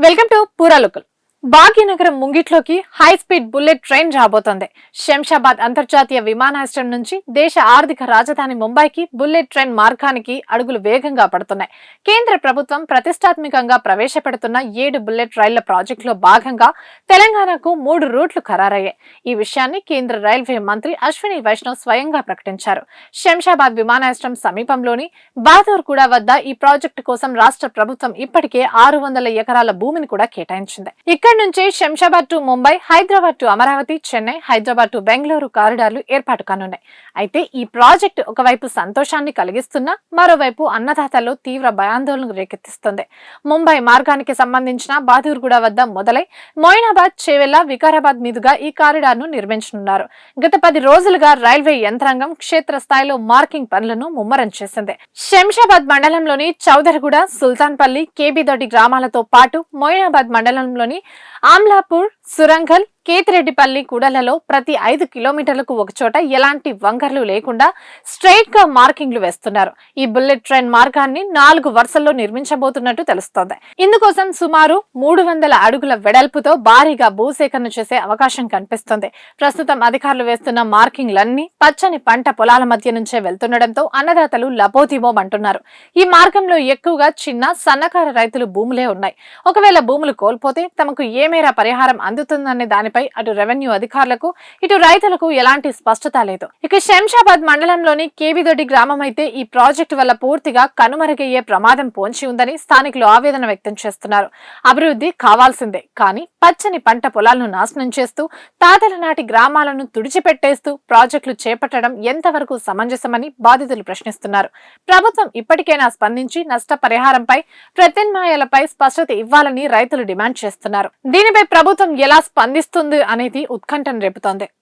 Welcome to పూరాలోకల్. భాగ్యనగరం ముంగిట్లోకి high speed bullet train రాబోతోంది. శంషాబాద్ అంతర్జాతీయ విమానాశ్రయం నుంచి దేశ ఆర్థిక రాజధాని ముంబైకి బుల్లెట్ ట్రైన్ మార్గానికి అడుగులు వేగంగా పడుతున్నాయి. కేంద్ర ప్రభుత్వం ప్రతిష్టాత్మకంగా ప్రవేశపెడుతున్న 7 బుల్లెట్ రైళ్ల ప్రాజెక్టులో భాగంగా తెలంగాణకు 3 రూట్లు ఖరారయ్యాయి. ఈ విషయాన్ని కేంద్ర రైల్వే మంత్రి అశ్విని వైష్ణవ్ స్వయంగా ప్రకటించారు. శంషాబాద్ విమానాశ్రయం సమీపంలోని బహదూర్గూడ వద్ద ఈ ప్రాజెక్టు కోసం రాష్ట్ర ప్రభుత్వం ఇప్పటికే 600 ఎకరాల భూమిని కూడా కేటాయించింది. ఇక్కడ నుంచి Shamshabad to Mumbai, Hyderabad to Amaravati, Chennai, Hyderabad to Bengaluru కారిడార్లు ఏర్పాటు కానున్నాయి. అయితే ఈ ప్రాజెక్టు ఒకవైపు సంతోషాన్ని కలిగిస్తున్నా మరోవైపు అన్నదాతల్లో తీవ్ర భయాందోళనకు రేకెత్తిస్తుంది. ముంబై మార్గానికి సంబంధించిన బహదూర్గూడ వద్ద మొదలై మొయినాబాద్, చేవెళ్ల, వికారాబాద్ మీదుగా ఈ కారిడార్ ను నిర్మించనున్నారు. గత 10 రోజులుగా రైల్వే యంత్రాంగం క్షేత్రస్థాయిలో మార్కింగ్ పనులను ముమ్మరం చేసింది. శంషాబాద్ మండలంలోని చౌదరగూడ, సుల్తాన్పల్లి, కేబిదొడ్డి గ్రామాలతో పాటు మొయినాబాద్ మండలంలోని ఆమ్లాపూర్, సురంగల్, కేతిరెడ్డిపల్లి కూడలలో ప్రతి 5 కిలోమీటర్లకు ఒకచోట ఎలాంటి వంకర్లు లేకుండా స్ట్రైట్ గా మార్కింగ్లు వేస్తున్నారు. ఈ బుల్లెట్ ట్రైన్ మార్గాన్ని 4 వరుసల్లో నిర్మించబోతున్నట్టు తెలుస్తోంది. ఇందుకోసం సుమారు 300 అడుగుల వెడల్పుతో భారీగా భూసేకరణ చేసే అవకాశం కనిపిస్తుంది. ప్రస్తుతం అధికారులు వేస్తున్న మార్కింగ్లన్నీ పచ్చని పంట పొలాల మధ్య నుంచే వెళ్తుండటంతో అన్నదాతలు లబోదిబోమంటున్నారు. ఈ మార్గంలో ఎక్కువగా చిన్న, సన్నకారు రైతులు భూములే ఉన్నాయి. ఒకవేళ భూములు కోల్పోతే తమకు ఏ మేర పరిహారం అందుతుందనే దానిపై అటు రెవెన్యూ అధికారులకు, ఇటు రైతులకు ఎలాంటి స్పష్టత లేదు. ఇక శంషాబాద్ మండలంలోని కేబిదొడ్డి గ్రామం అయితే ఈ ప్రాజెక్టు వల్ల పూర్తిగా కనుమరుగయ్యే ప్రమాదం పొంచి ఉందని స్థానికులు ఆవేదన వ్యక్తం చేస్తున్నారు. అభివృద్ధి కావాల్సిందే, కానీ పచ్చని పంట పొలాలను నాశనం చేస్తూ, తాతల నాటి గ్రామాలను తుడిచిపెట్టేస్తూ ప్రాజెక్టులు చేపట్టడం ఎంతవరకు సమంజసమని బాధితులు ప్రశ్నిస్తున్నారు. ప్రభుత్వం ఇప్పటికైనా స్పందించి నష్టపరిహారంపై, ప్రత్యామ్నాయాలపై స్పష్టత ఇవ్వాలని రైతులు డిమాండ్ చేస్తున్నారు. దీనిపై ప్రభుత్వం ఎలా స్పందిస్తుంది అనేది ఉత్కంఠను రేపుతోంది.